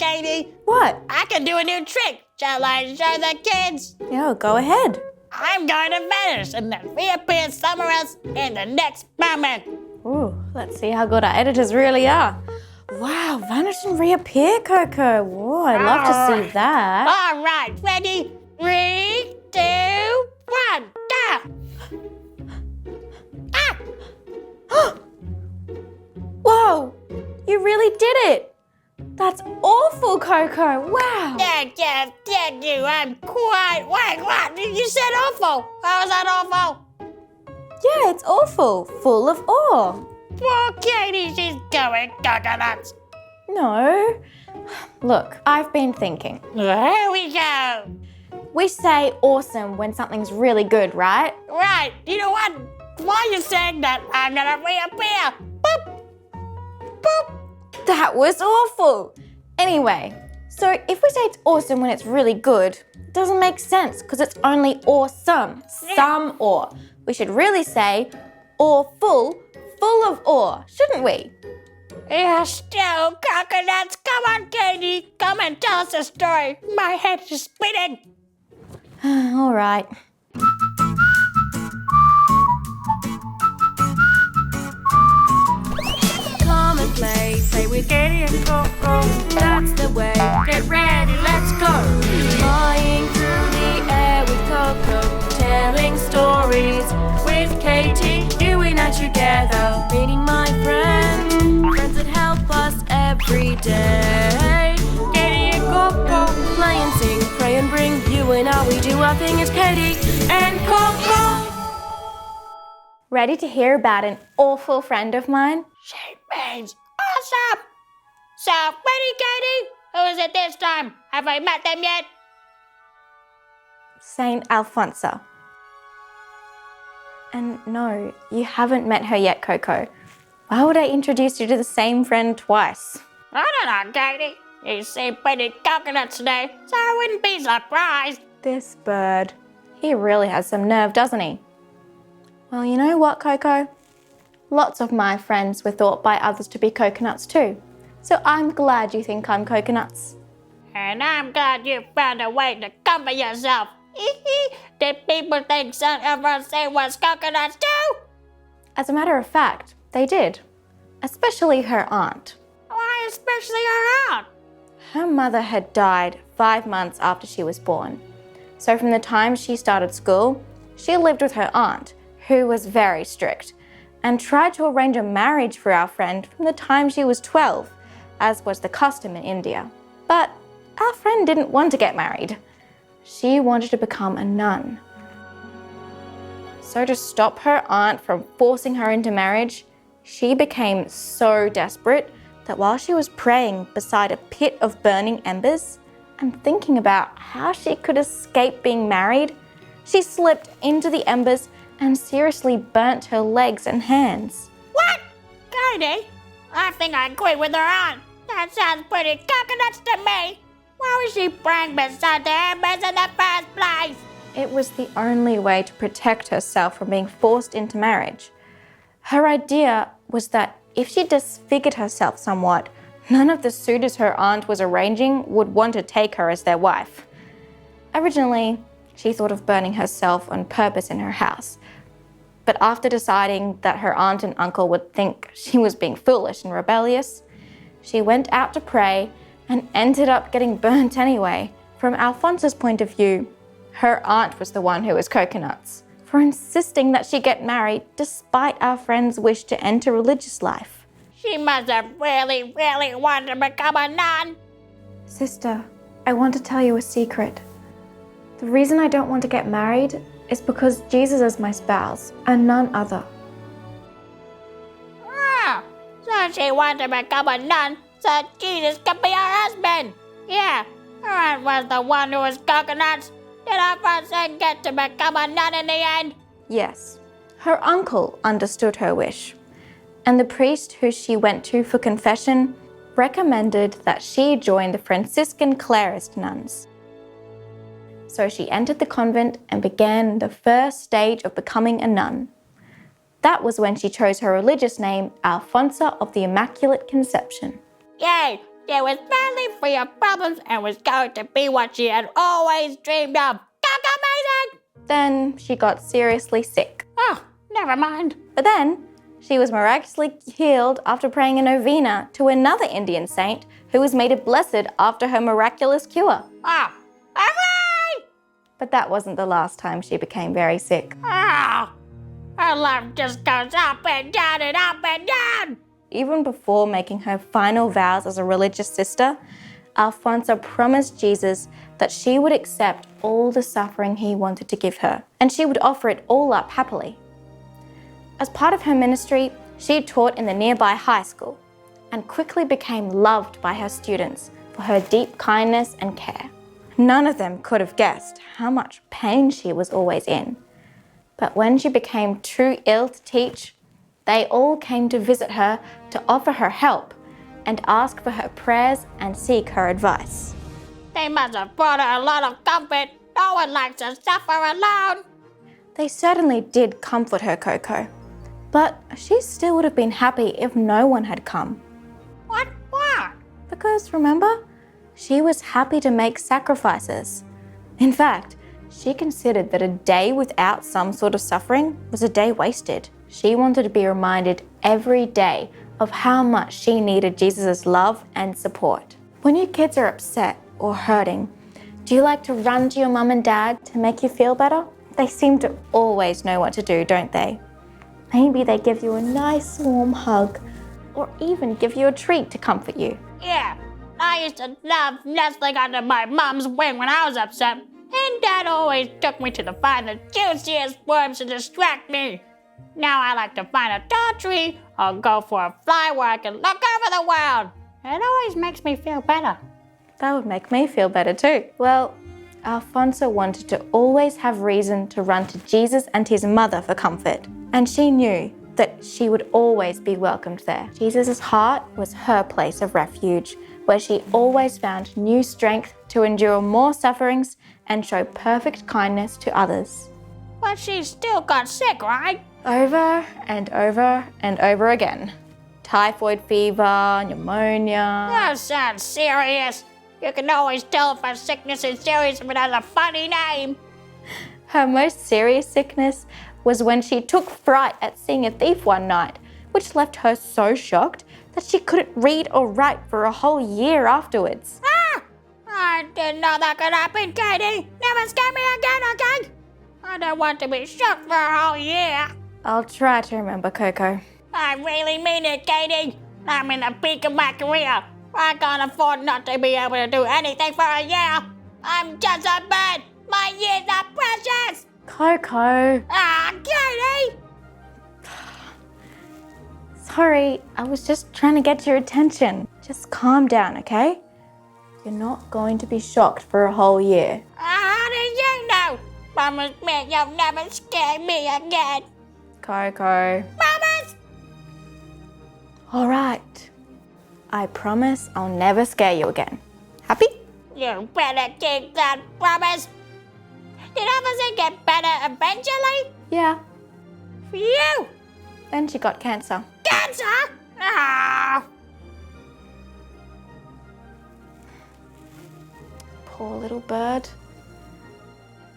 Katie. What? I can do a new trick. Shall I show the kids? Yeah, go ahead. I'm going to vanish and then reappear somewhere else in the next moment. Ooh, let's see how good our editors really are. Wow, vanish and reappear, Koco. Whoa, I'd love to see that. All right, ready? 3, 2, 1, go! Ah! Whoa, you really did it. That's awful, Koco. Wow. Thank you. I'm quite... Wait, what? You said awful. How is that awful? Yeah, it's awful. Full of awe. Poor Katie, she's going coconuts. No. Look, I've been thinking. Here we go. We say awesome when something's really good, right? Right. You know what? While you're saying that, I'm gonna reappear. Boop. Boop. That was awful. Anyway, so if we say it's awesome when it's really good, it doesn't make sense because it's only awesome. Some awe. We should really say awful, full of awe, shouldn't we? Yeah, still coconuts. Come on, Katie. Come and tell us a story. My head is spinning. All right. Come and play with Katie and Koco. That's the way. Get ready, let's go. Flying through the air with Koco, telling stories with Katie. You and I together, meeting my friends that help us every day. Katie and Koco, play and sing, pray and bring. You and I, we do our thing. It's Katie and Koco. Ready to hear about an awful friend of mine? She means awesome. So, ready, Katie? Who is it this time? Have I met them yet? Saint Alphonsa. And no, you haven't met her yet, Koco. Why would I introduce you to the same friend twice? I don't know, Katie. You seem pretty coconuts today, so I wouldn't be surprised. This bird. He really has some nerve, doesn't he? Well, you know what, Koco? Lots of my friends were thought by others to be coconuts too. So I'm glad you think I'm coconuts. And I'm glad you found a way to comfort yourself. Did people think some of us say was coconuts too? As a matter of fact, they did. Especially her aunt. Why especially her aunt? Her mother had died 5 months after she was born. So from the time she started school, she lived with her aunt, who was very strict, and tried to arrange a marriage for our friend from the time she was 12, as was the custom in India. But our friend didn't want to get married. She wanted to become a nun. So to stop her aunt from forcing her into marriage, she became so desperate that while she was praying beside a pit of burning embers and thinking about how she could escape being married, she slipped into the embers and seriously burnt her legs and hands. What? Katie? I think I quit with her aunt. That sounds pretty coconuts to me. Why was she praying beside the embers in the first place? It was the only way to protect herself from being forced into marriage. Her idea was that if she disfigured herself somewhat, none of the suitors her aunt was arranging would want to take her as their wife. Originally, she thought of burning herself on purpose in her house. But after deciding that her aunt and uncle would think she was being foolish and rebellious, she went out to pray and ended up getting burnt anyway. From Alphonsa's point of view, her aunt was the one who was coconuts for insisting that she get married despite our friend's wish to enter religious life. She must have really wanted to become a nun. Sister, I want to tell you a secret. The reason I don't want to get married is because Jesus is my spouse and none other. Oh, so she wanted to become a nun so Jesus could be her husband. Yeah, her aunt was the one who was coconuts. Did Alphonsa get to become a nun in the end? Yes, her uncle understood her wish, and the priest who she went to for confession recommended that she join the Franciscan Clarist nuns. So she entered the convent and began the first stage of becoming a nun. That was when she chose her religious name, Alphonsa of the Immaculate Conception. Yay! She was finally free of problems and was going to be what she had always dreamed of. Amazing! Then she got seriously sick. Oh, never mind. But then she was miraculously healed after praying a novena to another Indian saint who was made blessed after her miraculous cure. Oh, hooray! But that wasn't the last time she became very sick. Oh, her life just goes up and down and up and down. Even before making her final vows as a religious sister, Alphonsa promised Jesus that she would accept all the suffering he wanted to give her, and she would offer it all up happily. As part of her ministry, she taught in the nearby high school and quickly became loved by her students for her deep kindness and care. None of them could have guessed how much pain she was always in. But when she became too ill to teach, they all came to visit her to offer her help and ask for her prayers and seek her advice. They must have brought her a lot of comfort. No one likes to suffer alone. They certainly did comfort her, Koco, but she still would have been happy if no one had come. What? Why? Because remember, she was happy to make sacrifices. In fact, she considered that a day without some sort of suffering was a day wasted. She wanted to be reminded every day of how much she needed Jesus' love and support. When your kids are upset or hurting, do you like to run to your mum and dad to make you feel better? They seem to always know what to do, don't they? Maybe they give you a nice warm hug or even give you a treat to comfort you. Yeah, I used to love nestling under my mom's wing when I was upset, and Dad always took me to find the juiciest worms to distract me. Now I like to find a tall tree or go for a fly where I can look over the world. It always makes me feel better. That would make me feel better too. Well, Alphonsa wanted to always have reason to run to Jesus and his mother for comfort, and she knew that she would always be welcomed there. Jesus' heart was her place of refuge, where she always found new strength to endure more sufferings and show perfect kindness to others. But she still got sick, right? Over and over and over again. Typhoid fever, pneumonia. That sounds serious. You can always tell if a sickness is serious if it has a funny name. Her most serious sickness was when she took fright at seeing a thief one night, which left her so shocked that she couldn't read or write for a whole year afterwards. Ah! I didn't know that could happen, Katie. Never scare me again, okay? I don't want to be shocked for a whole year. I'll try to remember, Koco. I really mean it, Katie. I'm in the peak of my career. I can't afford not to be able to do anything for a year. I'm just a bird. My years are precious. Koco. Ah, Katie! Sorry, I was just trying to get your attention. Just calm down, okay? You're not going to be shocked for a whole year. How did you know? Promise me you'll never scare me again. Koco. Promise! All right. I promise I'll never scare you again. Happy? You better keep that promise. Did Alphonsa get better eventually? Yeah. Phew! Then she got cancer. Cancer? Ah! Poor little bird.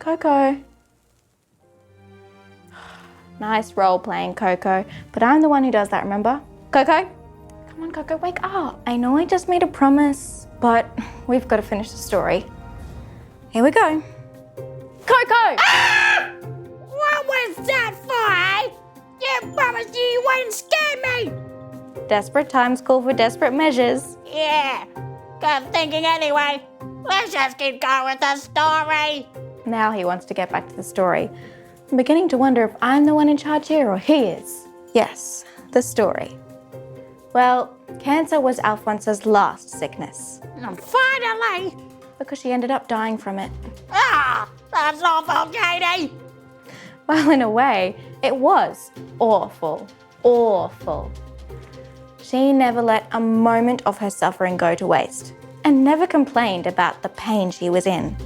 Koco. Nice role playing, Koco. But I'm the one who does that, remember? Koco? Come on, Koco, wake up. I know I just made a promise, but we've got to finish the story. Here we go. Koco! Ah! What was that for, eh? You promised you wouldn't scare me! Desperate times call for desperate measures. Yeah, good thinking anyway. Let's just keep going with the story. Now he wants to get back to the story. I'm beginning to wonder if I'm the one in charge here or he is. Yes, the story. Well, cancer was Alphonsa's last sickness Finally! because she ended up dying from it. Ah, that's awful, Katie. Well, in a way, it was awful, awful. She never let a moment of her suffering go to waste and never complained about the pain she was in.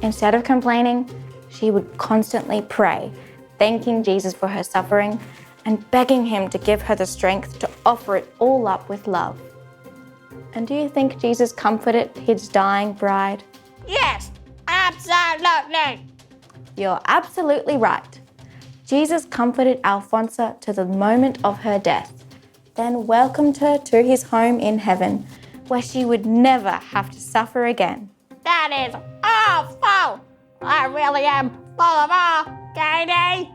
Instead of complaining, she would constantly pray, thanking Jesus for her suffering and begging him to give her the strength to offer it all up with love. And do you think Jesus comforted his dying bride? Yes, absolutely. You're absolutely right. Jesus comforted Alphonsa to the moment of her death, then welcomed her to his home in heaven, where she would never have to suffer again. That is awful. I really am full of awe, Katie.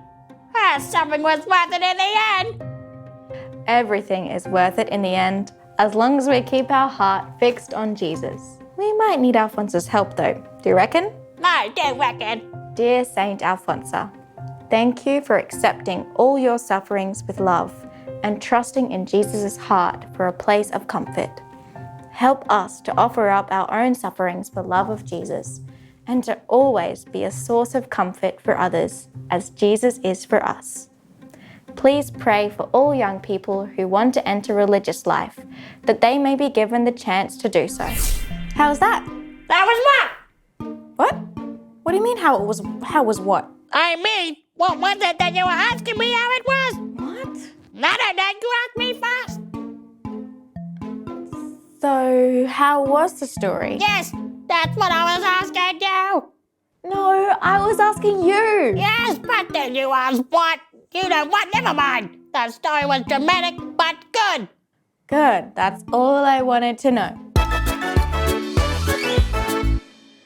Her suffering was worth it in the end. Everything is worth it in the end, as long as we keep our heart fixed on Jesus. We might need Alphonsa's help though, do you reckon? I do reckon. Dear Saint Alphonsa, thank you for accepting all your sufferings with love and trusting in Jesus' heart for a place of comfort. Help us to offer up our own sufferings for love of Jesus and to always be a source of comfort for others as Jesus is for us. Please pray for all young people who want to enter religious life, that they may be given the chance to do so. How's that? That was what? What? What do you mean how was what? I mean, what was it that you were asking me how it was? What? No, you asked me first. So, how was the story? Yes, that's what I was asking you. No, I was asking you. Yes, but then you asked what? You know what? Never mind. The story was dramatic, but good. Good, that's all I wanted to know.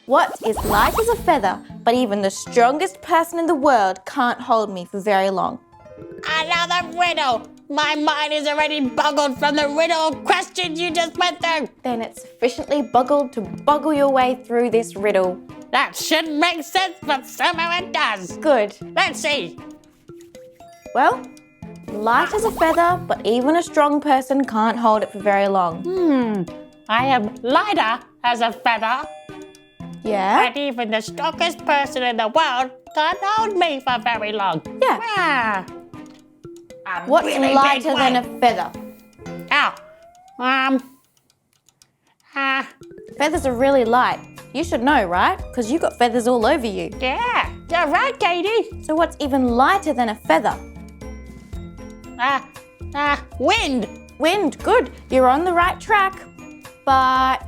What is light as a feather, but even the strongest person in the world can't hold me for very long? Another riddle. My mind is already boggled from the riddle questions you just went through. Then it's sufficiently boggled to boggle your way through this riddle. That shouldn't make sense, but somehow it does. Good. Let's see. Well, light as a feather, but even a strong person can't hold it for very long. I am lighter as a feather, Yeah? but even the strongest person in the world can't hold me for very long. Yeah. Ah. A What's really lighter big than a one. feather? Feathers are really light. You should know, right? Because you got feathers all over you. Yeah, you're right, Katie. So what's even lighter than a feather? Wind. Wind, good. You're on the right track. But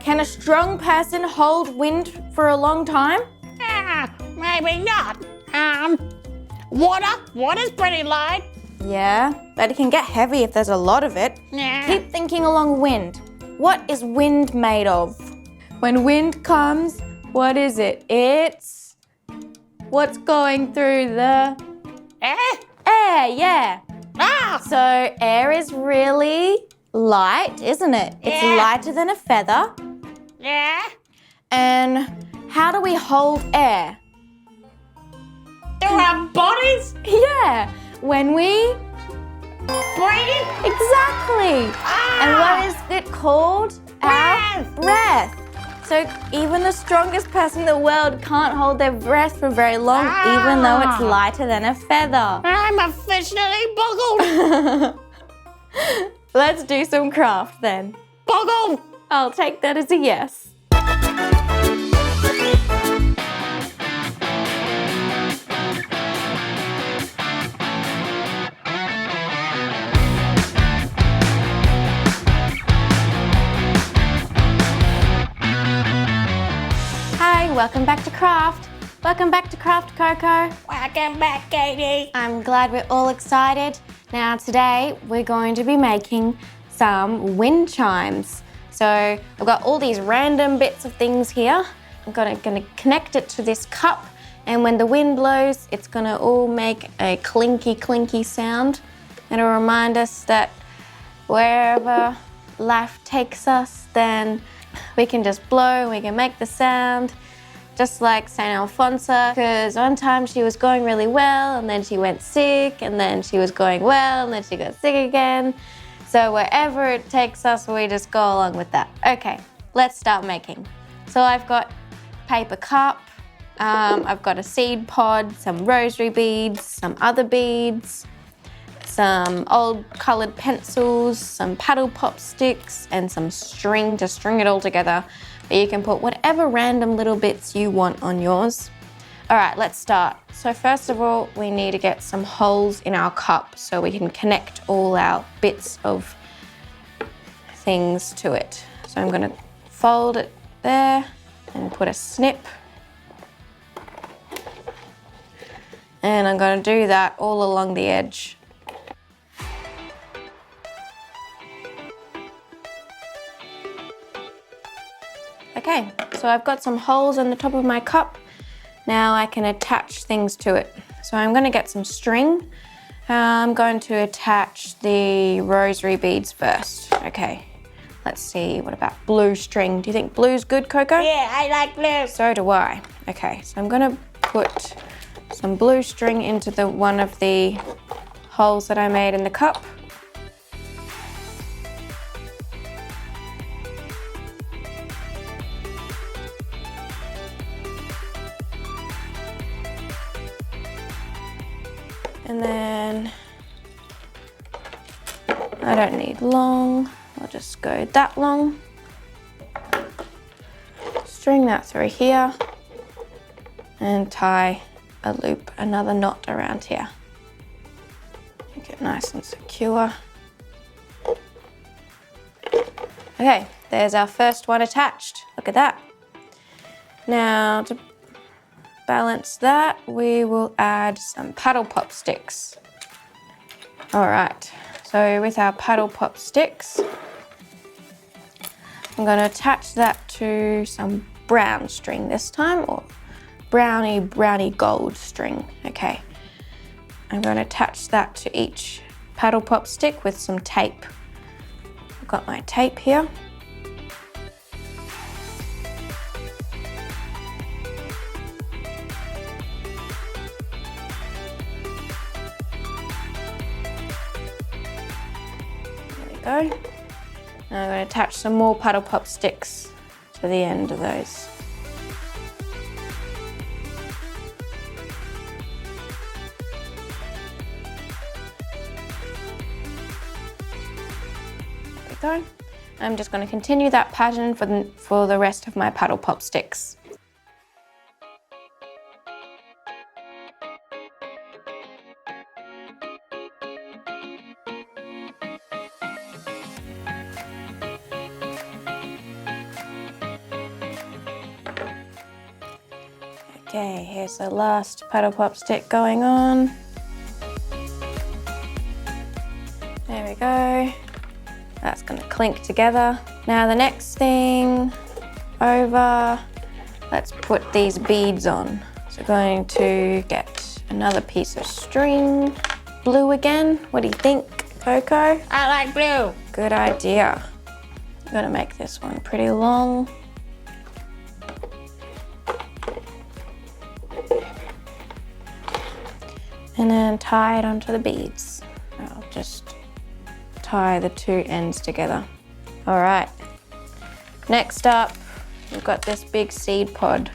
can a strong person hold wind for a long time? Maybe not. Water. Water's pretty light. Yeah, but it can get heavy if there's a lot of it. Yeah. Keep thinking along wind. What is wind made of? When wind comes, what is it? It's what's going through the air, yeah. So air is really light, isn't it? It's Yeah. lighter than a feather. Yeah. And how do we hold air? Through our bodies? Yeah, when we Breathe? exactly. And what is it called? Our breath. So even the strongest person in the world can't hold their breath for very long, even though it's lighter than a feather. I'm officially boggled. Let's do some craft then. Boggled. I'll take that as a yes. Hi, welcome back to craft. Welcome back to craft, Koco. Welcome back, Katie. I'm glad we're all excited. Now today we're going to be making some wind chimes. So I've got all these random bits of things here. I'm gonna connect it to this cup, and when the wind blows, it's gonna all make a clinky sound. It'll remind us that wherever life takes us, then we can just blow, we can make the sound. Just like Saint Alphonsa, because one time she was going really well and then she went sick, and then she was going well and then she got sick again. So wherever it takes us, we just go along with that. Okay, let's start making. So I've got paper cup, I've got a seed pod, some rosary beads, some other beads, some old coloured pencils, some paddle pop sticks, and some string to string it all together. But you can put whatever random little bits you want on yours. All right, let's start. So first of all, we need to get some holes in our cup so we can connect all our bits of things to it. So I'm going to fold it there and put a snip. And I'm going to do that all along the edge. Okay, so I've got some holes on the top of my cup. Now I can attach things to it. So I'm going to get some string. I'm going to attach the rosary beads first. Okay, let's see, what about blue string? Do you think blue's good, Koco? Yeah, I like blue. So do I. Okay, so I'm going to put some blue string into one of the holes that I made in the cup. And then I don't need long, I'll just go that long. String that through here and tie a loop, another knot around here. Make it nice and secure. Okay, there's our first one attached. Look at that. Now to balance that, we will add some paddle pop sticks. All right, so with our paddle pop sticks, I'm going to attach that to some brown string this time, or brownie gold string. Okay, I'm going to attach that to each paddle pop stick with some tape. I've got my tape here. Now I'm going to attach some more paddle pop sticks to the end of those. There we go. I'm just going to continue that pattern for the rest of my paddle pop sticks. Okay, here's the last paddle pop stick going on. There we go. That's going to clink together. Now the next thing over, let's put these beads on. So going to get another piece of string. Blue again. What do you think, Koco? I like blue. Good idea. I'm going to make this one pretty long. And then tie it onto the beads. I'll just tie the two ends together. All right, next up, we've got this big seed pod.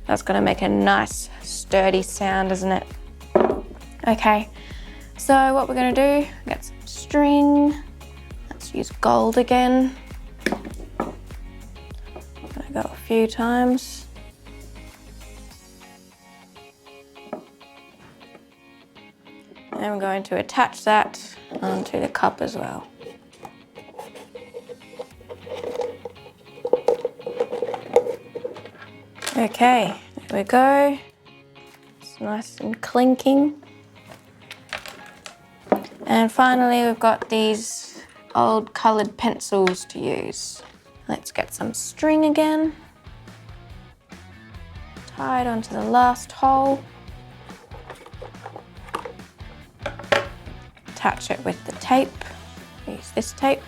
That's gonna make a nice sturdy sound, isn't it? Okay, so what we're gonna do, get some string. Let's use gold again. I'm gonna go a few times. And I'm going to attach that onto the cup as well. Okay, there we go. It's nice and clinking. And finally, we've got these old coloured pencils to use. Let's get some string again. Tie it onto the last hole. Attach it with the tape. Use this tape.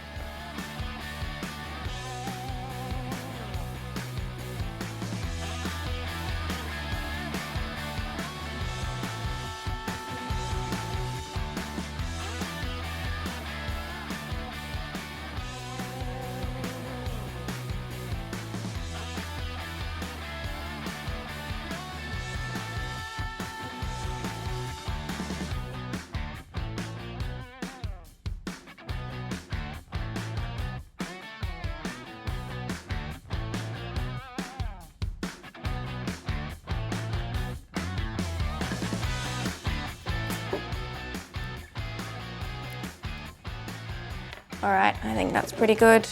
All right, I think that's pretty good.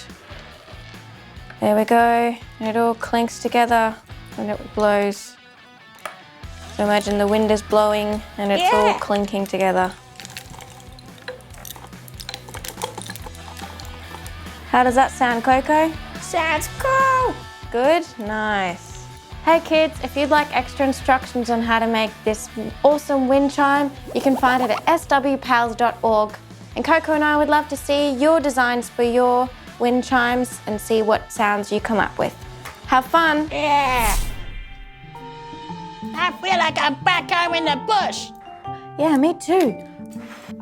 There we go. It all clinks together when it blows. So imagine the wind is blowing and it's all clinking together. How does that sound, Koco? Sounds cool. Good? Nice. Hey kids, if you'd like extra instructions on how to make this awesome wind chime, you can find it at swpals.org. And Koco and I would love to see your designs for your wind chimes and see what sounds you come up with. Have fun! Yeah. I feel like I'm back home in the bush. Yeah, me too.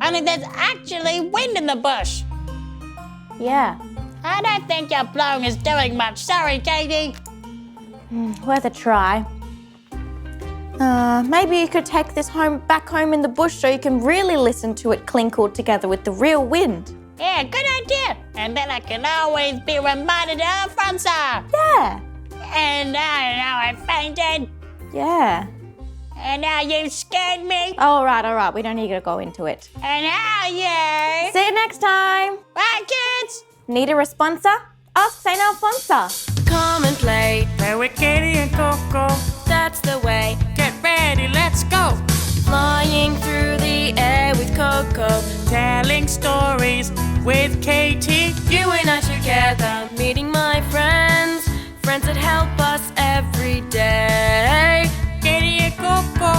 Only there's actually wind in the bush. Yeah. I don't think your blowing is doing much. Sorry, Katie. Worth a try. Maybe you could take this back home in the bush so you can really listen to it clink all together with the real wind. Yeah, good idea. And then I can always be reminded of Alphonsa. Yeah. And now I fainted. Yeah. And now you scared me. All right. We don't need to go into it. And how you? See you next time. Bye, kids. Need a responser? Ask St. Alphonsa. Come and play with Katie and Koco. That's the way. Get ready, let's go. Flying through the air with Koco. Telling stories with Katie. You and I together, meeting my friends. Friends that help us every day. Katie and Koco.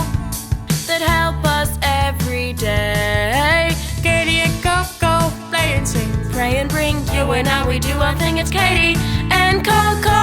That help us every day. Katie and Koco. Play and sing. Pray and bring you and I, we do our thing. It's Katie and Koco.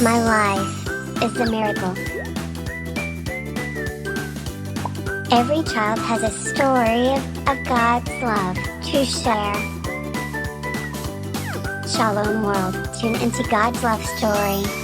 My life is a miracle. Every child has a story of God's love to share. Shalom world, tune into God's love story.